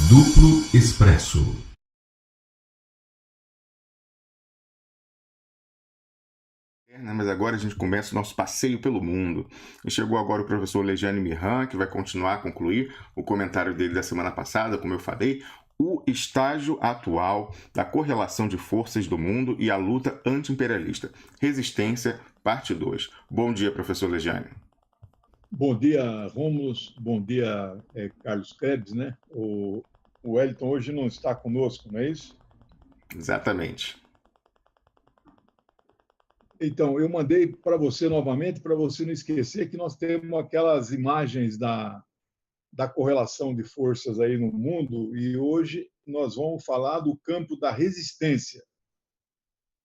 Duplo Expresso. Mas agora a gente começa o nosso passeio pelo mundo. E chegou agora o professor Lejane Mirran, que vai concluir o comentário dele da semana passada, como eu falei, o estágio atual da correlação de forças do mundo e a luta anti-imperialista. Resistência, parte 2. Bom dia, professor Lejane. Bom dia, Rômulo. Bom dia, Carlos Krebs, né? O Wellington hoje não está conosco, não é isso? Exatamente. Então, eu mandei para você novamente, para você não esquecer que nós temos aquelas imagens da correlação de forças aí no mundo, e hoje nós vamos falar do campo da resistência,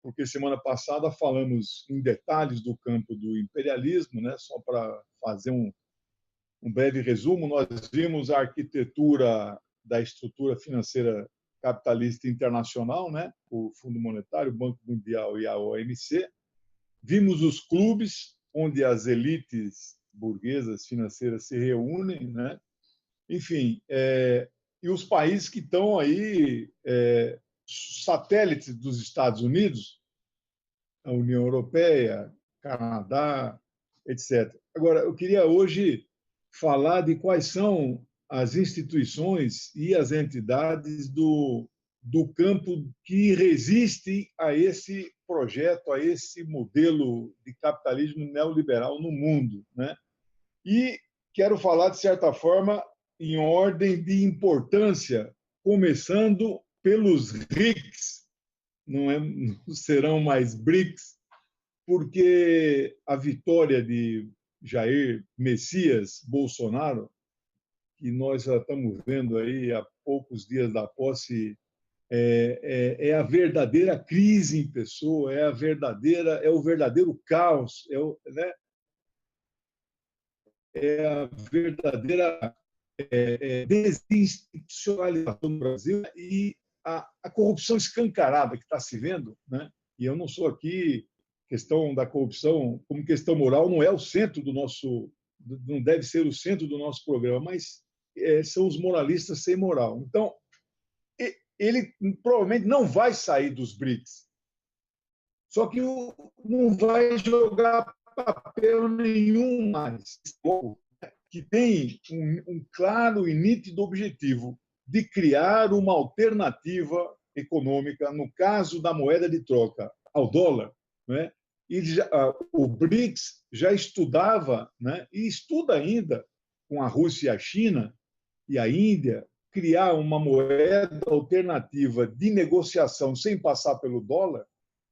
porque semana passada falamos em detalhes do campo do imperialismo, né? Só para fazer um breve resumo, nós vimos a arquitetura da estrutura financeira capitalista internacional, né? O Fundo Monetário, o Banco Mundial e a OMC. Vimos os clubes onde as elites burguesas financeiras se reúnem, né? Enfim, e os países que estão aí, satélites dos Estados Unidos, a União Europeia, Canadá, etc. Agora, eu queria hoje falar de quais são as instituições e as entidades do campo que resistem a esse projeto, a esse modelo de capitalismo neoliberal no mundo, né? E quero falar, de certa forma, em ordem de importância, começando pelos RICS, não serão mais BRICS, porque a vitória de Jair Messias Bolsonaro, que nós já estamos vendo aí há poucos dias da posse, é a verdadeira crise em pessoa, é o verdadeiro caos, é a verdadeira desinstitucionalização do Brasil e a corrupção escancarada que está se vendo, né? E eu não sou aqui, questão da corrupção como questão moral não é o centro do nosso, não deve ser o centro do nosso programa, mas são os moralistas sem moral. Então, ele provavelmente não vai sair dos BRICS, só que não vai jogar papel nenhum mais, que tem um claro e nítido objetivo de criar uma alternativa econômica, no caso da moeda de troca, ao dólar, né? E o BRICS já estudava, né, e estuda ainda, com a Rússia e a China e a Índia, criar uma moeda alternativa de negociação sem passar pelo dólar.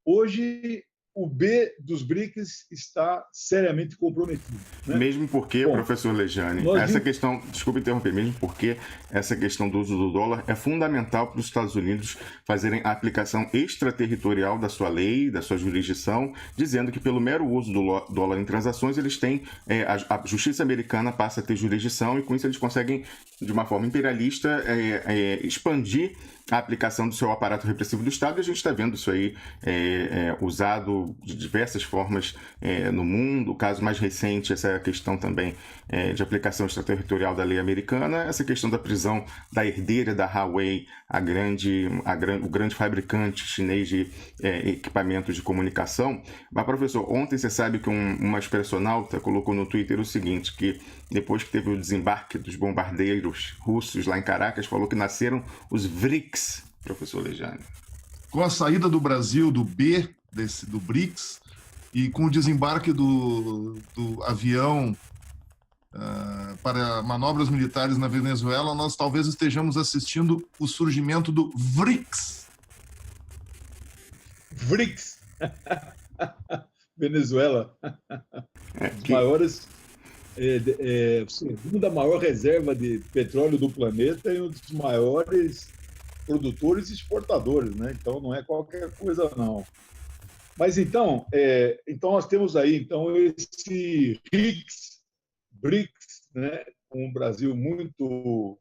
Hoje, o B dos BRICS está seriamente comprometido, né? Mesmo porque, professor Lejane, essa questão, desculpe interromper, mesmo porque essa questão do uso do dólar é fundamental para os Estados Unidos fazerem a aplicação extraterritorial da sua lei, da sua jurisdição, dizendo que pelo mero uso do dólar em transações, eles têm, a justiça americana passa a ter jurisdição e com isso eles conseguem, de uma forma imperialista, expandir a aplicação do seu aparato repressivo do Estado, e a gente está vendo isso aí usado de diversas formas no mundo. O caso mais recente, essa questão também de aplicação extraterritorial da lei americana, essa questão da prisão da herdeira da Huawei, o grande fabricante chinês de equipamentos de comunicação. Mas, professor, ontem você sabe que uma espaçonauta colocou no Twitter o seguinte, que depois que teve o desembarque dos bombardeiros russos lá em Caracas, falou que nasceram os BRICS, professor Lejane. Com a saída do Brasil do B, do BRICS, e com o desembarque do avião para manobras militares na Venezuela, nós talvez estejamos assistindo o surgimento do VRICS. VRICS. Venezuela. Os maiores... segunda maior reserva de petróleo do planeta e um dos maiores produtores e exportadores, né? Então não é qualquer coisa não. Mas então nós temos aí esse BRICS, né? Com o Brasil muito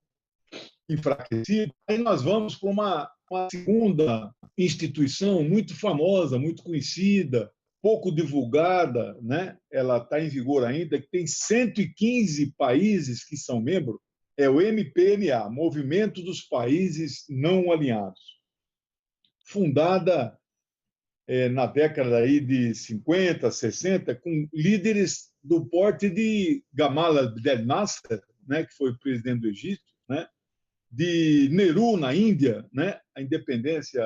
enfraquecido. Aí nós vamos para uma segunda instituição muito famosa, muito conhecida, pouco divulgada, né? Ela está em vigor ainda, que tem 115 países que são membros, é o MPNA, Movimento dos Países Não Alinhados, fundada na década aí de 50, 60, com líderes do porte de Gamal Abdel Nasser, né, que foi presidente do Egito, né, de Nehru na Índia, né, a independência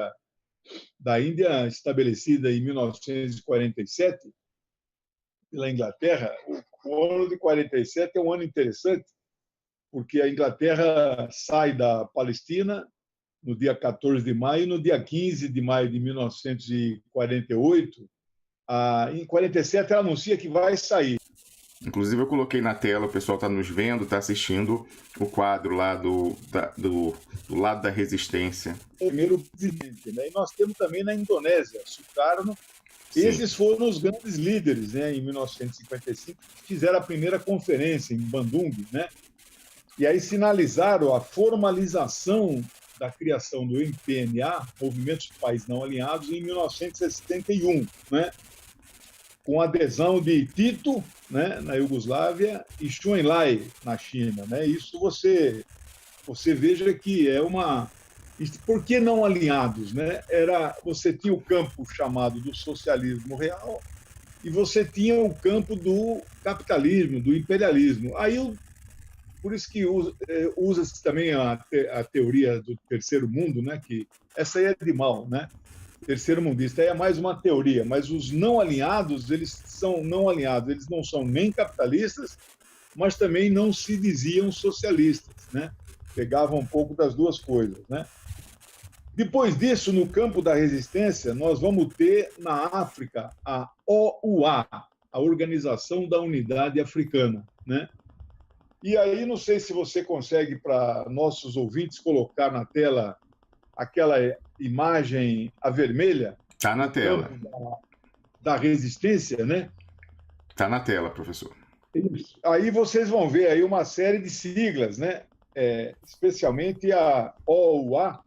da Índia estabelecida em 1947 pela Inglaterra. O ano de 47 é um ano interessante, porque a Inglaterra sai da Palestina no dia 14 de maio, e no dia 15 de maio de 1948, em 47 ela anuncia que vai sair. Inclusive eu coloquei na tela, o pessoal está nos vendo, está assistindo o quadro lá do lado da resistência. Primeiro presidente, né? E nós temos também na Indonésia, Sukarno. Sim. Esses foram os grandes líderes, né? Em 1955, que fizeram a primeira conferência em Bandung, né? E aí sinalizaram a formalização da criação do MPNA, Movimento dos Países Não Alinhados, em 1971, né? Com adesão de Tito, né, na Iugoslávia, e Chou En-lai na China, né? Isso você veja que é uma... Por que não alinhados, né? Você tinha o campo chamado do socialismo real e você tinha o campo do capitalismo, do imperialismo. Aí por isso que usa-se também a teoria do terceiro mundo, né? Que essa aí é de mal, né? Terceiro mundista é mais uma teoria, mas os não alinhados, eles são não alinhados, eles não são nem capitalistas, mas também não se diziam socialistas, né? Pegavam um pouco das duas coisas, né? Depois disso, no campo da resistência, nós vamos ter na África a OUA, a Organização da Unidade Africana, né? E aí, não sei se você consegue, para nossos ouvintes, colocar na tela aquela imagem, a vermelha. Está na tela. Da resistência, né? Está na tela, professor. Isso. Aí vocês vão ver aí uma série de siglas, né? Especialmente a OUA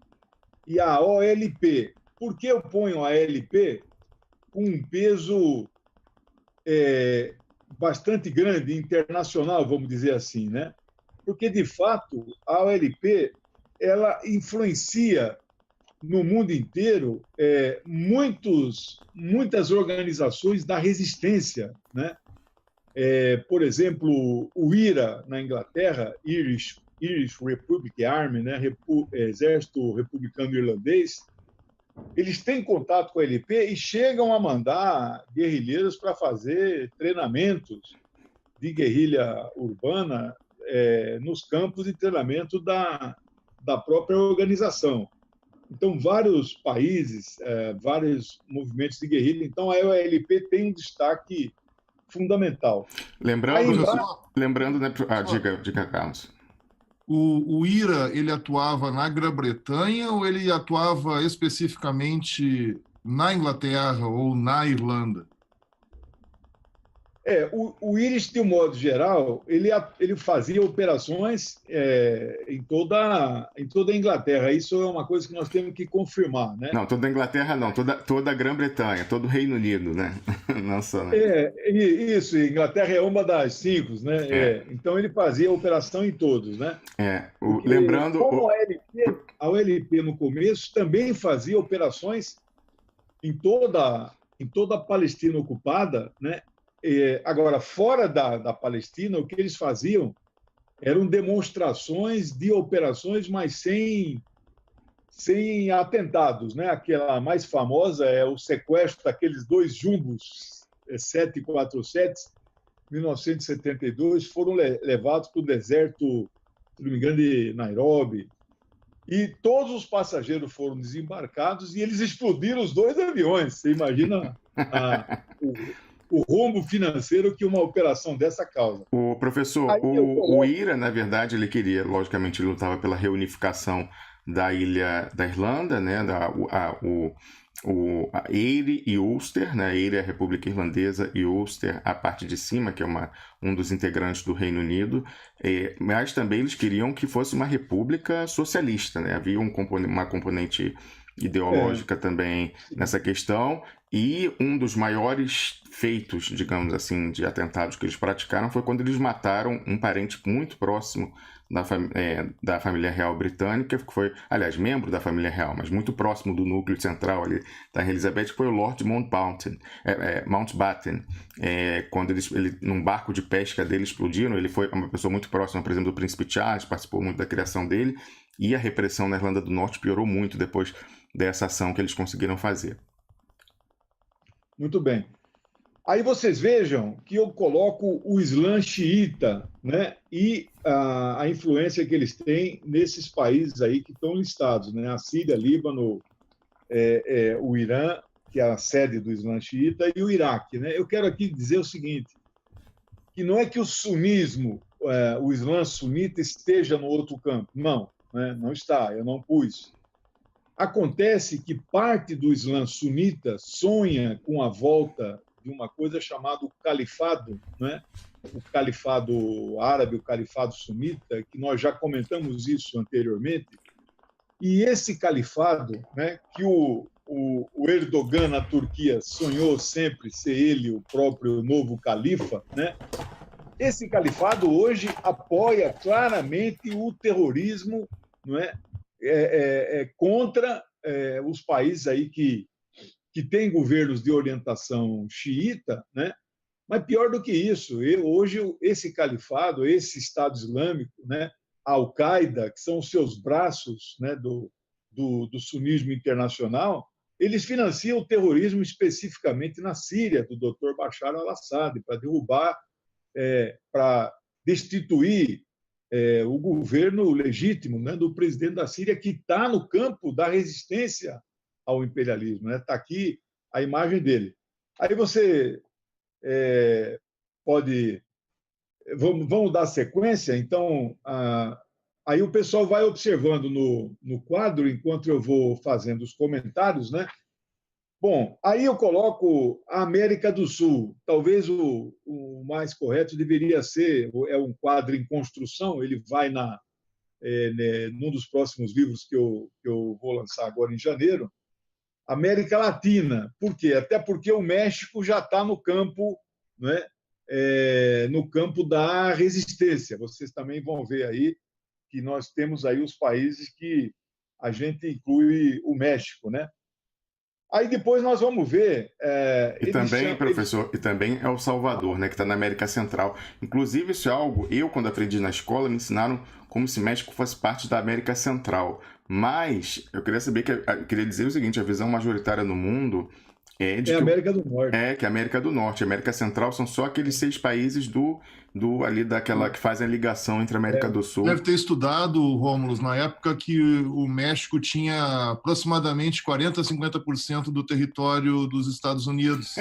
e a OLP. Por que eu ponho a LP com um peso bastante grande, internacional, vamos dizer assim, né? Porque, de fato, a OLP ela influencia no mundo inteiro muitas organizações da resistência, né? Por exemplo, o IRA na Inglaterra, Irish Republic Army, né? Exército Republicano Irlandês, eles têm contato com a LP e chegam a mandar guerrilheiros para fazer treinamentos de guerrilha urbana nos campos de treinamento da própria organização. Então, vários países, vários movimentos de guerrilha. Então, a OLP tem um destaque fundamental. Lembrando, né? Diga, Carlos. O IRA, ele atuava na Grã-Bretanha ou ele atuava especificamente na Inglaterra ou na Irlanda? O IRIS, de um modo geral, ele fazia operações em toda a Inglaterra. Isso é uma coisa que nós temos que confirmar, né? Não, toda a Inglaterra não, toda a Grã-Bretanha, todo o Reino Unido, né? Nossa, né? Isso, Inglaterra é uma das 5, né? Então ele fazia operação em todos, né? Lembrando... Como a OLP no começo também fazia operações em toda a Palestina ocupada, né? Agora, fora da Palestina, o que eles faziam eram demonstrações de operações, mas sem atentados, né? Aquela mais famosa é o sequestro daqueles 2 jumbos 747, 1972, foram levados para o deserto, se não me engano, de Nairobi. E todos os passageiros foram desembarcados e eles explodiram os 2 aviões. Você imagina o rombo financeiro que uma operação dessa causa. O professor, o IRA, na verdade, ele queria, logicamente, ele lutava pela reunificação da ilha da Irlanda, né, a Eire e Ulster, né, Eire é a República Irlandesa e Ulster a parte de cima, que é um dos integrantes do Reino Unido, mas também eles queriam que fosse uma república socialista, né, havia uma componente ideológica também nessa questão, E um dos maiores feitos, digamos assim, de atentados que eles praticaram foi quando eles mataram um parente muito próximo da família real britânica, que foi, aliás, membro da família real, mas muito próximo do núcleo central ali da Elizabeth, que foi o Lord Mountbatten. Quando num barco de pesca dele explodiram, ele foi uma pessoa muito próxima, por exemplo, do príncipe Charles, participou muito da criação dele, e a repressão na Irlanda do Norte piorou muito depois dessa ação que eles conseguiram fazer. Muito bem. Aí vocês vejam que eu coloco o Islã xiita, né, e a influência que eles têm nesses países aí que estão listados, né, a Síria, Líbano, o Irã, que é a sede do Islã xiita, e o Iraque, né? Eu quero aqui dizer o seguinte, que não é que o sunismo, o Islã sunita esteja no outro campo, não, né, não está, eu não pus. Acontece que parte do Islã sunita sonha com a volta de uma coisa chamada o califado, né? O califado árabe, o califado sunita, que nós já comentamos isso anteriormente. E esse califado, né, que o Erdogan na Turquia sonhou sempre ser ele o próprio novo califa, né? Esse califado hoje apoia claramente o terrorismo, não é? Contra os países aí que têm governos de orientação xiita, né? Mas pior do que isso, hoje esse califado, esse Estado Islâmico, né? A Al-Qaeda, que são os seus braços, né? do sunismo internacional, eles financiam o terrorismo especificamente na Síria, do Dr. Bashar al-Assad, para derrubar, para destituir o governo legítimo, né, do presidente da Síria, que está no campo da resistência ao imperialismo. Está aqui a imagem dele. Aí você pode... Vamos dar sequência? Então, aí o pessoal vai observando no quadro, enquanto eu vou fazendo os comentários, né? Bom, aí eu coloco a América do Sul. Talvez o mais correto deveria ser, um quadro em construção, ele vai num dos próximos livros que eu vou lançar agora em janeiro, América Latina. Por quê? Até porque o México já está no campo, né? No campo da resistência. Vocês também vão ver aí que nós temos aí os países que a gente inclui o México, né? Aí depois nós vamos ver... professor, e também é o Salvador, né, que está na América Central. Inclusive, isso é algo, quando aprendi na escola, me ensinaram como se México fosse parte da América Central. Mas eu queria dizer o seguinte, a visão majoritária no mundo é de que a América do Norte. Que a América do Norte. A América Central são só aqueles 6 países ali daquela que fazem a ligação entre a América do Sul. Deve ter estudado, Rômulo, na época que o México tinha aproximadamente 40% a 50% do território dos Estados Unidos.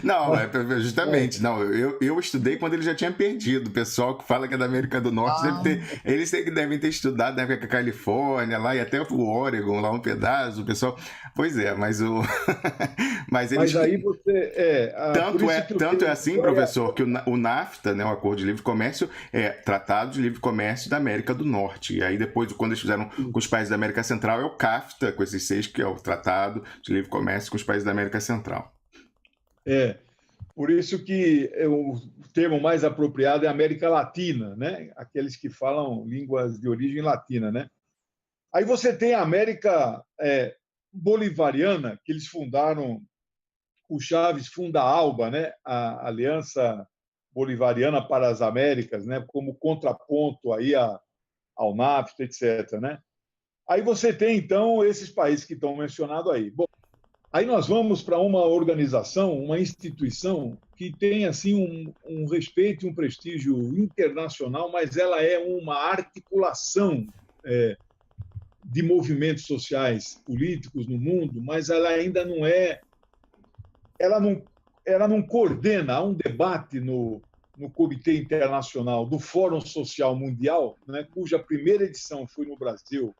Não, justamente. Não, eu estudei quando ele já tinha perdido. O pessoal que fala que é da América do Norte, eles devem ter estudado na época que a Califórnia lá e até o Oregon, lá um pedaço, o pessoal... Pois é, mas Mas aí você... Tanto é assim, professor, que o NAFTA, né, o Acordo de Livre Comércio, é Tratado de Livre Comércio da América do Norte. E aí depois, quando eles fizeram com os países da América Central, é o CAFTA, com esses 6, que é o Tratado de Livre Comércio com os países da América Central. Por isso que o termo mais apropriado é América Latina, né? Aqueles que falam línguas de origem latina, né? Aí você tem a América bolivariana, que eles fundaram, o Chaves funda a ALBA, né? A Aliança Bolivariana para as Américas, né? Como contraponto aí ao NAFTA, etc., né? Aí você tem, então, esses países que estão mencionados aí. Bom, aí nós vamos para uma organização, uma instituição que tem assim um respeito e um prestígio internacional, mas ela é uma articulação de movimentos sociais políticos no mundo, mas ela ainda não ela não coordena. Há um debate no Comitê Internacional do Fórum Social Mundial, né, cuja primeira edição foi no Brasil,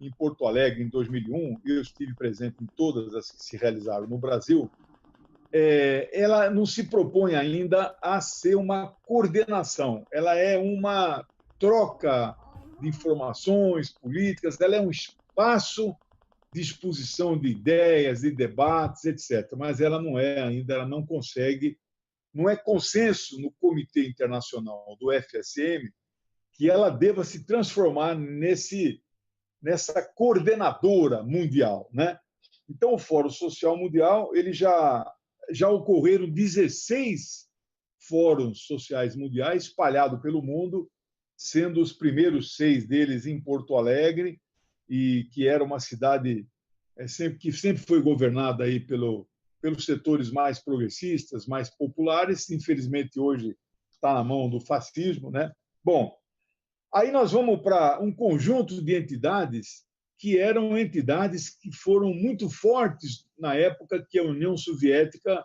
em Porto Alegre, em 2001, e eu estive presente em todas as que se realizaram no Brasil. Ela não se propõe ainda a ser uma coordenação, ela é uma troca de informações políticas, ela é um espaço disposição de ideias, de debates, etc. Mas ela não é ainda, ela não consegue, não é consenso no Comitê Internacional do FSM que ela deva se transformar nessa coordenadora mundial, né? Então, o Fórum Social Mundial, ele já ocorreram 16 fóruns sociais mundiais espalhados pelo mundo, sendo os primeiros 6 deles em Porto Alegre, e que era uma cidade que sempre foi governada aí pelos setores mais progressistas, mais populares. Infelizmente, hoje está na mão do fascismo, né? Bom, aí nós vamos para um conjunto de entidades que eram entidades que foram muito fortes na época que a União Soviética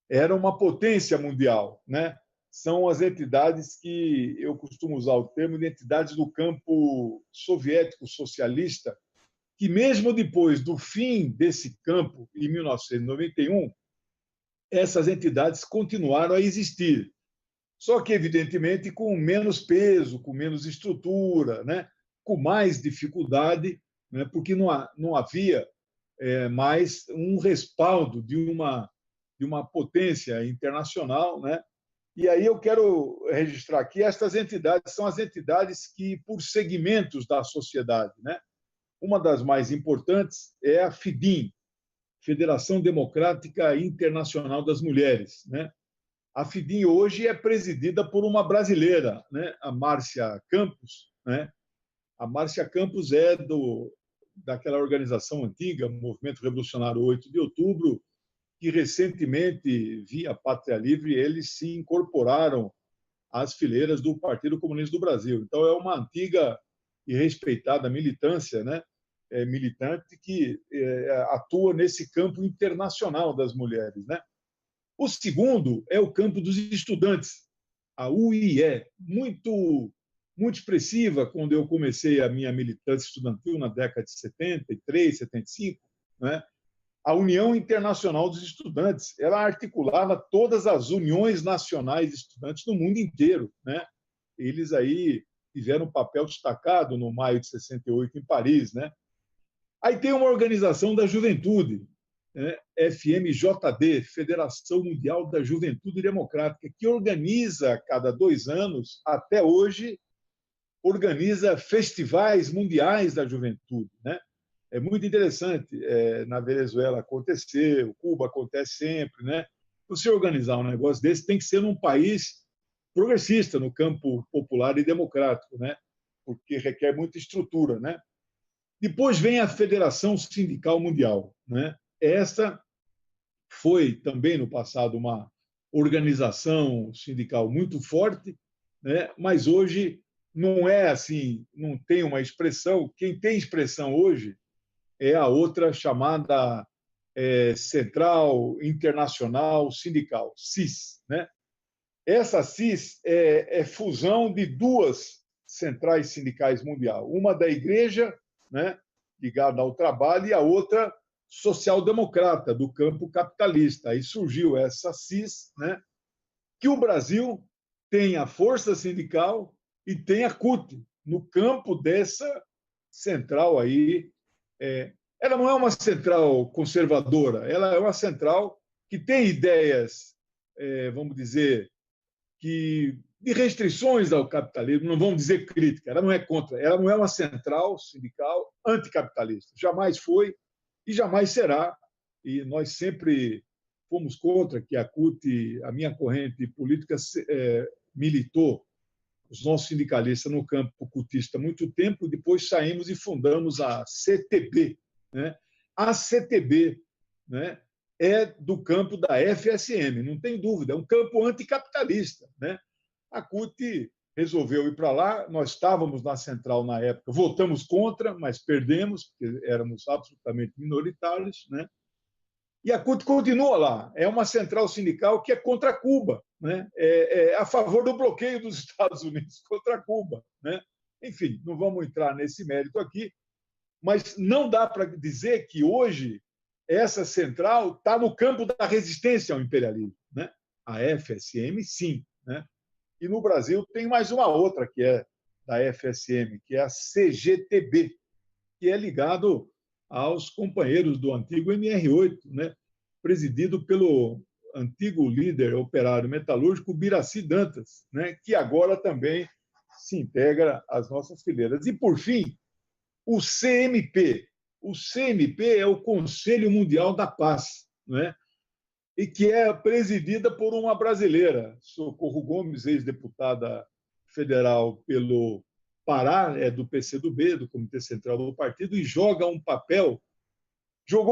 era uma potência mundial, né? São as entidades que eu costumo usar o termo de entidades do campo soviético socialista, que mesmo depois do fim desse campo, em 1991, essas entidades continuaram a existir. Só que, evidentemente, com menos peso, com menos estrutura, né? Com mais dificuldade, né? Porque não havia mais um respaldo de uma potência internacional, né? E aí eu quero registrar aqui, estas entidades são as entidades que, por segmentos da sociedade, né? Uma das mais importantes é a FIDIM, Federação Democrática Internacional das Mulheres, né? A FIDIM hoje é presidida por uma brasileira, né? A Márcia Campos, né? A Márcia Campos é daquela organização antiga, Movimento Revolucionário 8 de Outubro, que recentemente, via Pátria Livre, eles se incorporaram às fileiras do Partido Comunista do Brasil. Então, é uma antiga e respeitada militância, né? Militante que atua nesse campo internacional das mulheres, né? O segundo é o campo dos estudantes, a UIE, muito expressiva quando eu comecei a minha militância estudantil na década de 73, 75, né? A União Internacional dos Estudantes, ela articulava todas as uniões nacionais de estudantes no mundo inteiro, né? Eles aí tiveram um papel destacado no maio de 68 em Paris, né? Aí tem uma organização da juventude, né? FMJD, Federação Mundial da Juventude Democrática, que organiza, a cada 2 anos, até hoje, organiza festivais mundiais da juventude, né? É muito interessante. Na Venezuela aconteceu, Cuba acontece sempre, né? Você organizar um negócio desse tem que ser num país progressista, no campo popular e democrático, né? Porque requer muita estrutura, né? Depois vem a Federação Sindical Mundial, né? Essa foi também no passado uma organização sindical muito forte, né? Mas hoje não é assim, não tem uma expressão. Quem tem expressão hoje é a outra chamada Central Internacional Sindical, CIS, né? Essa CIS é fusão de 2 centrais sindicais mundiais, uma da Igreja, né, ligada ao trabalho, e a outra social-democrata, do campo capitalista. Aí surgiu essa CIS, né, que o Brasil tem a Força Sindical e tem a CUT, no campo dessa central aí. Ela não é uma central conservadora, ela é uma central que tem ideias, vamos dizer, de restrições ao capitalismo, não vamos dizer crítica, ela não é contra, ela não é uma central sindical anticapitalista, jamais foi e jamais será, e nós sempre fomos contra que a CUT, a minha corrente política, militou os nossos sindicalistas no campo cutista há muito tempo, depois saímos e fundamos a CTB, né? A CTB, né, é do campo da FSM, não tem dúvida, é um campo anticapitalista, né? A CUT resolveu ir para lá, nós estávamos na central na época, votamos contra, mas perdemos, porque éramos absolutamente minoritários, né? E a CUT continua lá, é uma central sindical que é contra Cuba, né? É a favor do bloqueio dos Estados Unidos contra Cuba, né? Enfim, não vamos entrar nesse mérito aqui, mas não dá para dizer que hoje essa central está no campo da resistência ao imperialismo, né? A FSM, sim, né? E no Brasil tem mais uma outra que é da FSM, que é a CGTB, que é ligado aos companheiros do antigo MR8, né? Presidido pelo antigo líder operário metalúrgico Biraci Dantas, né? Que agora também se integra às nossas fileiras. E, por fim, o CMP. O CMP é o Conselho Mundial da Paz, né? E que é presidida por uma brasileira, Socorro Gomes, ex-deputada federal pelo Pará, é do PCdoB, do Comitê Central do Partido, e jogou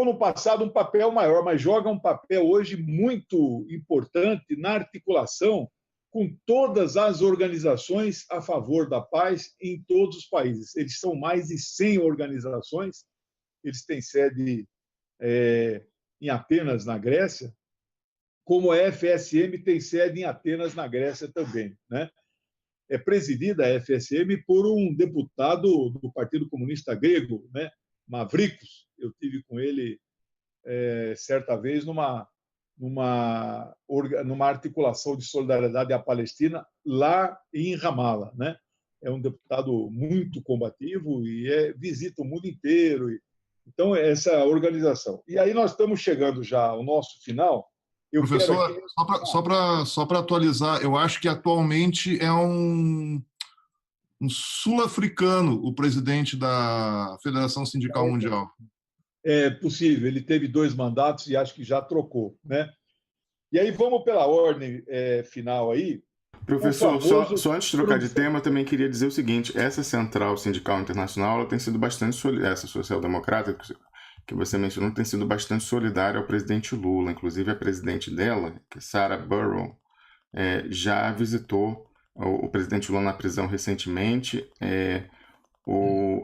no passado um papel maior, mas joga um papel hoje muito importante na articulação com todas as organizações a favor da paz em todos os países. Eles são mais de 100 organizações, eles têm sede em Atenas, na Grécia, como a FSM tem sede em Atenas, na Grécia também, né? É presidida a FSM por um deputado do Partido Comunista Grego, né? Mavrikos. Eu tive com ele certa vez numa articulação de solidariedade à Palestina lá em Ramala, né? É um deputado muito combativo e visita o mundo inteiro. Então, essa organização. E aí nós estamos chegando já ao nosso final. Professor, só para atualizar, eu acho que atualmente é um sul-africano o presidente da Federação Sindical Mundial. É possível, ele teve 2 mandatos e acho que já trocou, né? E aí vamos pela ordem final aí. Professor, só antes de trocar de tema, eu também queria dizer o seguinte: essa Central Sindical Internacional ela tem sido bastante solidária, essa social-democrata que você mencionou, tem sido bastante solidária ao presidente Lula. Inclusive, a presidente dela, que é Sarah Burrow, já visitou o presidente Lula na prisão recentemente.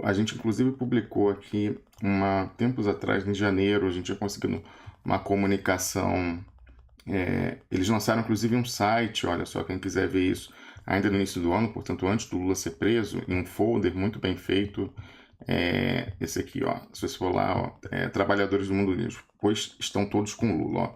A gente, inclusive, publicou aqui, tempos atrás, em janeiro, a gente tinha conseguido uma comunicação. Eles lançaram, inclusive, um site, olha só, quem quiser ver isso, ainda no início do ano, portanto, antes do Lula ser preso, em um folder muito bem feito. Esse aqui, ó, se você for lá, Trabalhadores do Mundo Livre, pois estão todos com Lula, ó.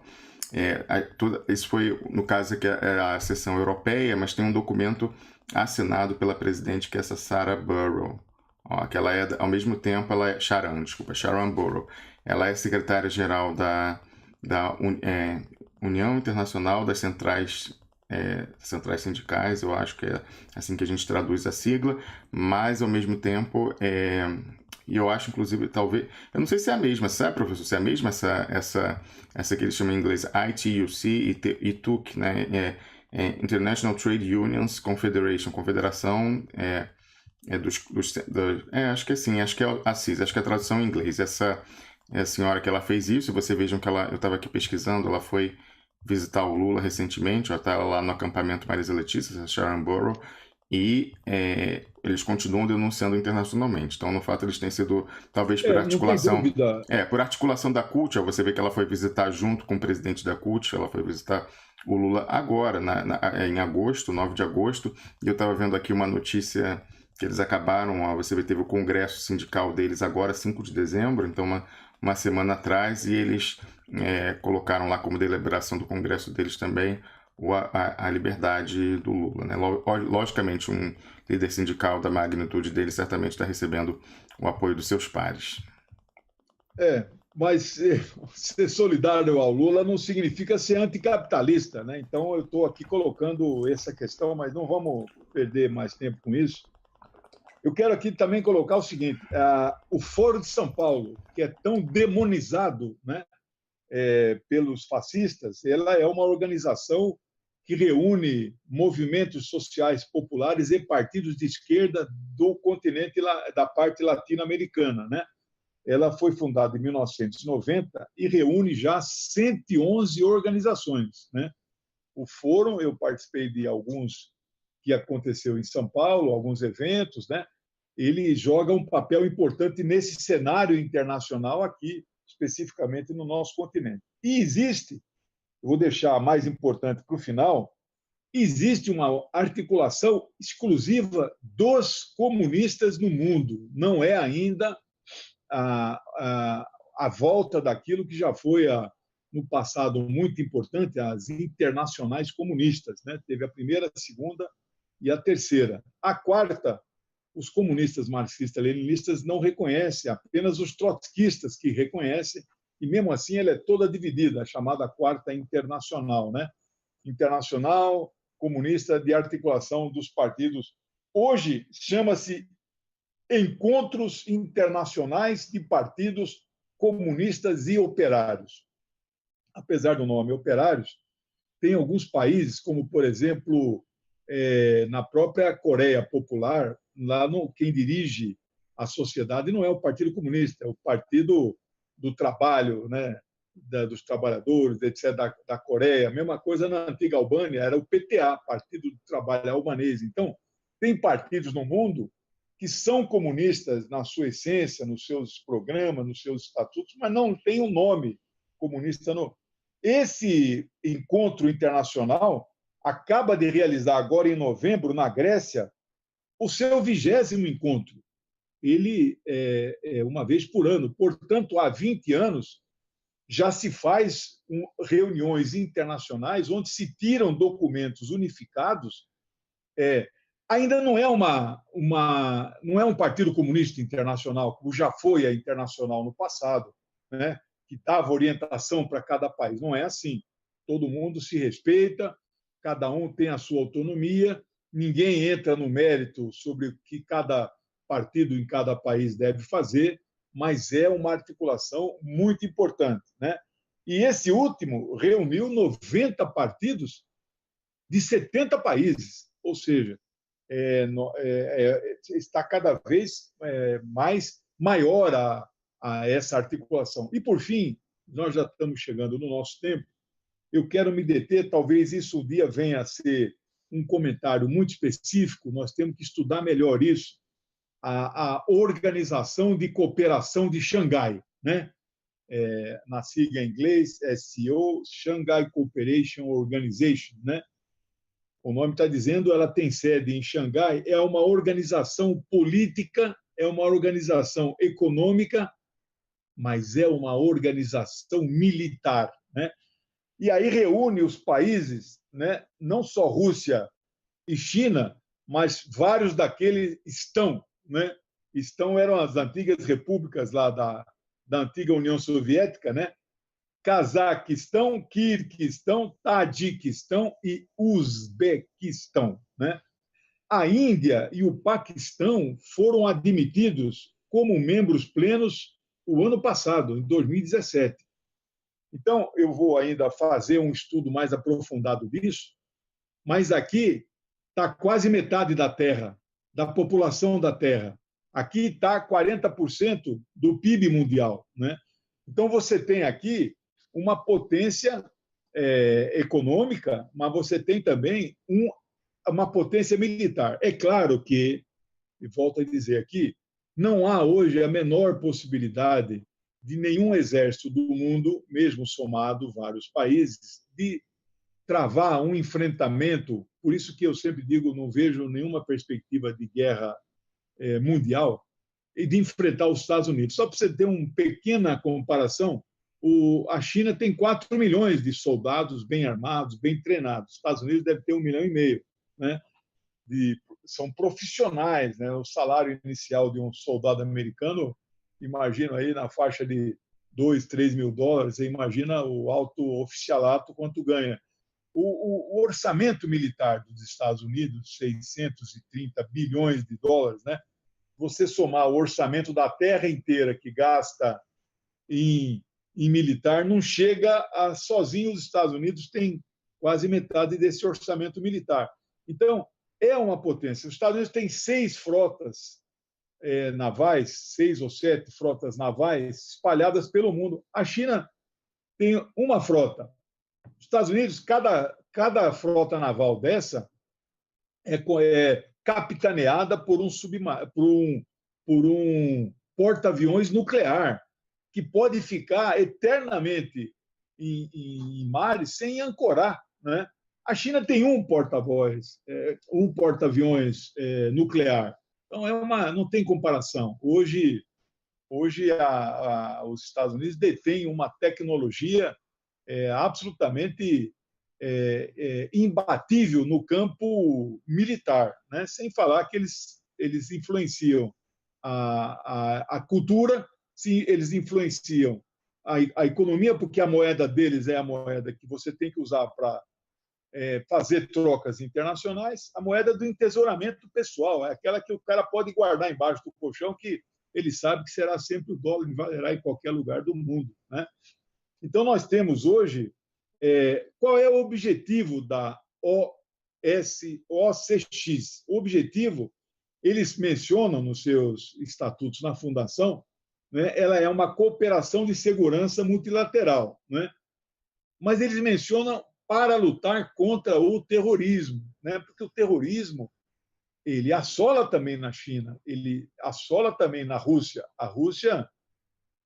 Isso foi, no caso aqui, a seção europeia, mas tem um documento assinado pela presidente, que é essa Sarah Burrow, ó, que ela ao mesmo tempo, ela é Sharon Burrow, ela é secretária-geral da União Internacional das Centrais Sindicais, eu acho que é assim que a gente traduz a sigla, mas ao mesmo tempo, e eu acho, inclusive, talvez, eu não sei se é a mesma, sabe, professor, se é a mesma essa que eles chamam em inglês ITUC e ITUC, né, International Trade Unions Confederation, confederação acho que é assim, acho que é a CIS, acho que é a tradução em inglês. Essa a senhora que ela fez isso, você vejam que eu estava aqui pesquisando, ela foi visitar o Lula recentemente, ela está lá no acampamento Marisa Letícia, Sharon Burrow, e eles continuam denunciando internacionalmente. Então, no fato, eles têm sido, talvez por articulação... por articulação da CUT, você vê que ela foi visitar junto com o presidente da CUT, ela foi visitar o Lula agora, em agosto, 9 de agosto, e eu estava vendo aqui uma notícia que eles acabaram, você vê, teve o congresso sindical deles agora, 5 de dezembro, então uma semana atrás, e eles colocaram lá como deliberação do congresso deles também a liberdade do Lula, né? Logicamente, um líder sindical da magnitude dele certamente está recebendo o apoio dos seus pares. Mas ser solidário ao Lula não significa ser anticapitalista, né? Então, eu estou aqui colocando essa questão, mas não vamos perder mais tempo com isso. Eu quero aqui também colocar o seguinte: o Foro de São Paulo, que é tão demonizado, né, pelos fascistas, ela é uma organização que reúne movimentos sociais populares e partidos de esquerda do continente, da parte latino-americana, né? Ela foi fundada em 1990 e reúne já 111 organizações, né? O Fórum, eu participei de alguns que aconteceu em São Paulo, alguns eventos, né? Ele joga um papel importante nesse cenário internacional aqui, especificamente no nosso continente. E existe, eu vou deixar mais importante para o final, existe uma articulação exclusiva dos comunistas no mundo. Não é ainda a volta daquilo que já foi no passado muito importante, as internacionais comunistas, né? Teve a primeira, a segunda e a terceira. A quarta os comunistas marxistas-leninistas não reconhecem, apenas os trotskistas que reconhecem, e mesmo assim ela é toda dividida, a chamada Quarta Internacional, né? Internacional Comunista de Articulação dos Partidos. Hoje chama-se Encontros Internacionais de Partidos Comunistas e Operários. Apesar do nome operários, tem alguns países, como, por exemplo, na própria Coreia Popular, lá quem dirige a sociedade não é o Partido Comunista, é o Partido do Trabalho, né? Dos trabalhadores, etc., da Coreia. A mesma coisa na antiga Albânia, era o PTA, Partido do Trabalho Albanês. Então, tem partidos no mundo que são comunistas na sua essência, nos seus programas, nos seus estatutos, mas não tem um nome comunista. Não. Esse encontro internacional acaba de realizar agora em novembro, na Grécia, o seu 20º encontro. Ele é uma vez por ano. Portanto, há 20 anos já se faz reuniões internacionais onde se tiram documentos unificados. Ainda não é não é um partido comunista internacional, como já foi a Internacional no passado, né? Que dava orientação para cada país. Não é assim. Todo mundo se respeita, cada um tem a sua autonomia, ninguém entra no mérito sobre o que cada partido em cada país deve fazer, mas é uma articulação muito importante, né? E esse último reuniu 90 partidos de 70 países, ou seja, está cada vez mais maior a essa articulação. E, por fim, nós já estamos chegando no nosso tempo, eu quero me deter, talvez isso um dia venha a ser um comentário muito específico, nós temos que estudar melhor isso, a Organização de Cooperação de Xangai, né? Na sigla em inglês, SCO, Shanghai Cooperation Organization, né? O nome está dizendo, ela tem sede em Xangai, é uma organização política, é uma organização econômica, mas é uma organização militar, né? E aí reúne os países, né? Não só Rússia e China, mas vários daqueles né? Eram as antigas repúblicas lá da antiga União Soviética, né? Cazaquistão, Quirguistão, Tadiquistão e Uzbequistão, né? A Índia e o Paquistão foram admitidos como membros plenos o ano passado, em 2017. Então, eu vou ainda fazer um estudo mais aprofundado disso, mas aqui está quase metade da Terra, da população da Terra. Aqui está 40% do PIB mundial, né? Então, você tem aqui uma potência econômica, mas você tem também uma potência militar. É claro que, e volto a dizer aqui, não há hoje a menor possibilidade de nenhum exército do mundo, mesmo somado vários países, de travar um enfrentamento. Por isso que eu sempre digo, não vejo nenhuma perspectiva de guerra mundial e de enfrentar os Estados Unidos. Só para você ter uma pequena comparação, a China tem 4 milhões de soldados bem armados, bem treinados. Os Estados Unidos deve ter 1,5 milhão, né? São profissionais, né? O salário inicial de um soldado americano, imagina aí na faixa de 2, 3 mil dólares, você imagina o alto oficialato quanto ganha. O orçamento militar dos Estados Unidos, 630 bilhões de dólares, né? Você somar o orçamento da terra inteira que gasta em militar, não chega sozinho. Os Estados Unidos têm quase metade desse orçamento militar. Então, é uma potência. Os Estados Unidos têm 6 frotas navais, 6 ou 7 frotas navais espalhadas pelo mundo. A China tem uma frota. Os Estados Unidos, cada frota naval dessa é capitaneada por um porta-aviões nuclear, que pode ficar eternamente em mares sem ancorar, né? A China tem um porta-aviões nuclear. Então, não tem comparação. Hoje os Estados Unidos detêm uma tecnologia absolutamente imbatível no campo militar, né? Sem falar que eles eles influenciam a cultura, sim, eles influenciam a economia, porque a moeda deles é a moeda que você tem que usar para fazer trocas internacionais. A moeda do entesouramento pessoal, é aquela que o cara pode guardar embaixo do colchão, que ele sabe que será sempre o dólar e valerá em qualquer lugar do mundo, né? Então, nós temos hoje, qual é o objetivo da OCX? O objetivo, eles mencionam nos seus estatutos na fundação, né, ela é uma cooperação de segurança multilateral, né? Mas eles mencionam para lutar contra o terrorismo, né? Porque o terrorismo ele assola também na China, ele assola também na Rússia. A Rússia,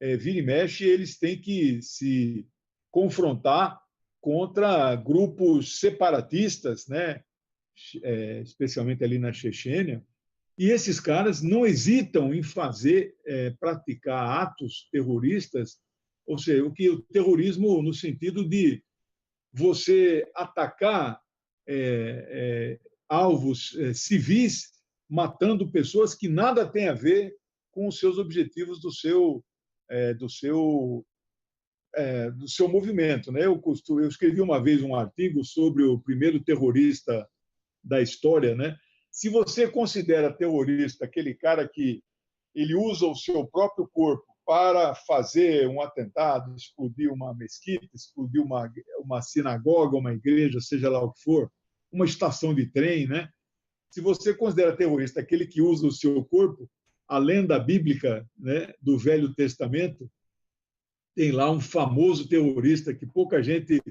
vira e mexe, eles têm que se confrontar contra grupos separatistas, né? Especialmente ali na Chechênia. E esses caras não hesitam em praticar atos terroristas, ou seja, o terrorismo no sentido de você atacar alvos civis, matando pessoas que nada têm a ver com os seus objetivos do seu movimento, né? Eu escrevi uma vez um artigo sobre o primeiro terrorista da história, né? Se você considera terrorista aquele cara que ele usa o seu próprio corpo para fazer um atentado, explodir uma mesquita, explodir uma sinagoga, uma igreja, seja lá o que for, uma estação de trem, né? Se você considera terrorista aquele que usa o seu corpo, a lenda bíblica, né, do Velho Testamento tem lá um famoso terrorista que pouca gente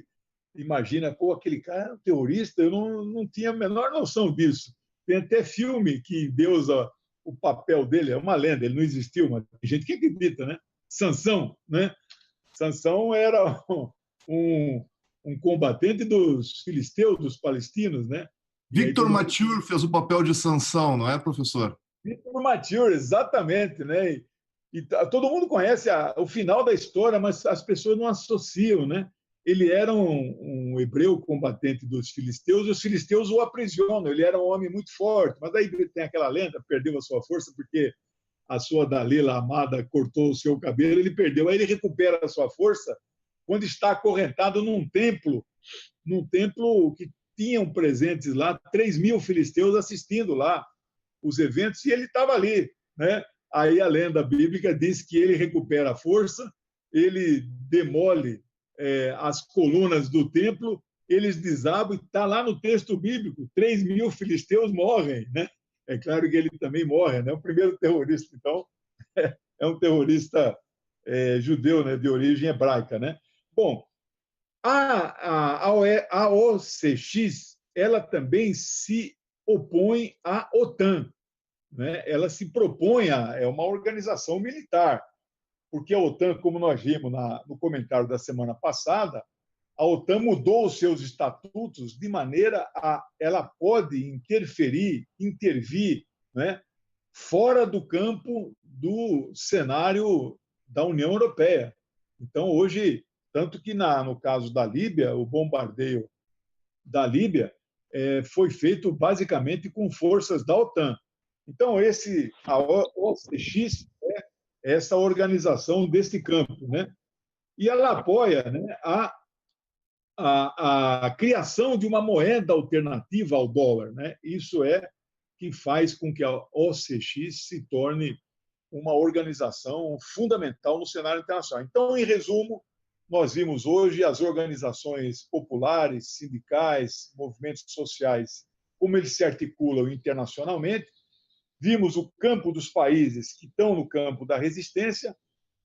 imagina, pô, aquele cara é um terrorista, eu não tinha a menor noção disso. Tem até filme que deusa o papel dele, é uma lenda, ele não existiu, mas tem gente que acredita, né? Sansão, né? Sansão era um combatente dos filisteus, dos palestinos, né? Victor Mature fez o papel de Sansão, não é, professor? Victor Mature, exatamente, né? E todo mundo conhece o final da história, mas as pessoas não associam, né? Ele era um hebreu combatente dos filisteus, e os filisteus o aprisionam. Ele era um homem muito forte, mas aí tem aquela lenda, perdeu a sua força porque a sua Dalila amada cortou o seu cabelo, ele perdeu. Aí ele recupera a sua força quando está acorrentado num templo que tinham presentes lá 3.000 filisteus assistindo lá os eventos, e ele estava ali, né? Aí a lenda bíblica diz que ele recupera a força, ele demole as colunas do templo, eles desabam, e está lá no texto bíblico, 3.000 filisteus morrem, né? É claro que ele também morre, né? O primeiro terrorista, então, é um terrorista judeu, né? De origem hebraica, né? Bom, a OCX, ela também se opõe à OTAN, né? Ela se propõe é uma organização militar, porque a OTAN, como nós vimos no comentário da semana passada, a OTAN mudou os seus estatutos de maneira ela pode intervir, né, fora do campo do cenário da União Europeia. Então, hoje, tanto que no caso da Líbia, o bombardeio da Líbia foi feito basicamente com forças da OTAN. Então, a OCX é essa organização desse campo, né? E ela apoia, né, a criação de uma moeda alternativa ao dólar, né? Isso que faz com que a OCX se torne uma organização fundamental no cenário internacional. Então, em resumo, nós vimos hoje as organizações populares, sindicais, movimentos sociais, como eles se articulam internacionalmente. Vimos o campo dos países que estão no campo da resistência,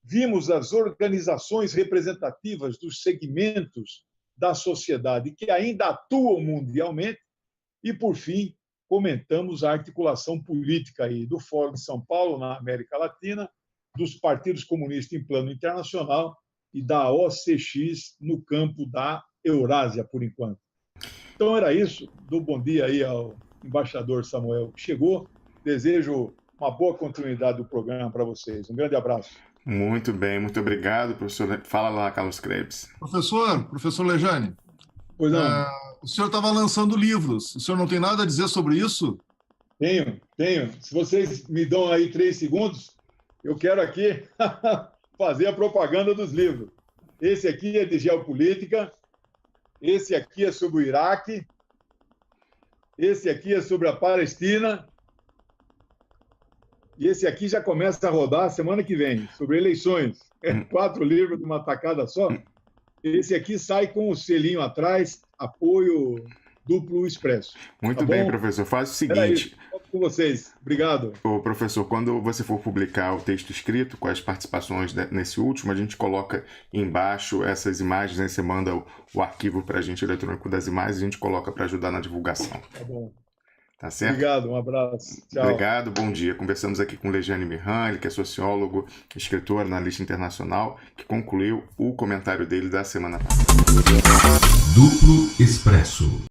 vimos as organizações representativas dos segmentos da sociedade que ainda atuam mundialmente e, por fim, comentamos a articulação política aí do Fórum de São Paulo, na América Latina, dos partidos comunistas em plano internacional e da OCX no campo da Eurásia, por enquanto. Então, era isso. Dou bom dia aí ao embaixador Samuel, que chegou. Desejo uma boa continuidade do programa para vocês. Um grande abraço. Muito bem, muito obrigado, professor. Fala lá, Carlos Krebs. Professor Lejane, pois não. O senhor estava lançando livros. O senhor não tem nada a dizer sobre isso? Tenho. Se vocês me dão aí 3 segundos, eu quero aqui fazer a propaganda dos livros. Esse aqui é de geopolítica, esse aqui é sobre o Iraque, esse aqui é sobre a Palestina, e esse aqui já começa a rodar semana que vem, sobre eleições. 4 livros de uma tacada só. Esse aqui sai com o selinho atrás, apoio duplo expresso. Muito bem, professor. Faz o seguinte... Com vocês. Obrigado. Ô, professor, quando você for publicar o texto escrito, com as participações nesse último, a gente coloca embaixo essas imagens, né? Você manda o arquivo para a gente eletrônico das imagens e a gente coloca para ajudar na divulgação. Tá bom. Tá certo? Obrigado, um abraço. Tchau. Obrigado, bom dia. Conversamos aqui com Lejane Mirran, ele que é sociólogo, escritor, analista internacional, que concluiu o comentário dele da semana passada. Duplo Expresso.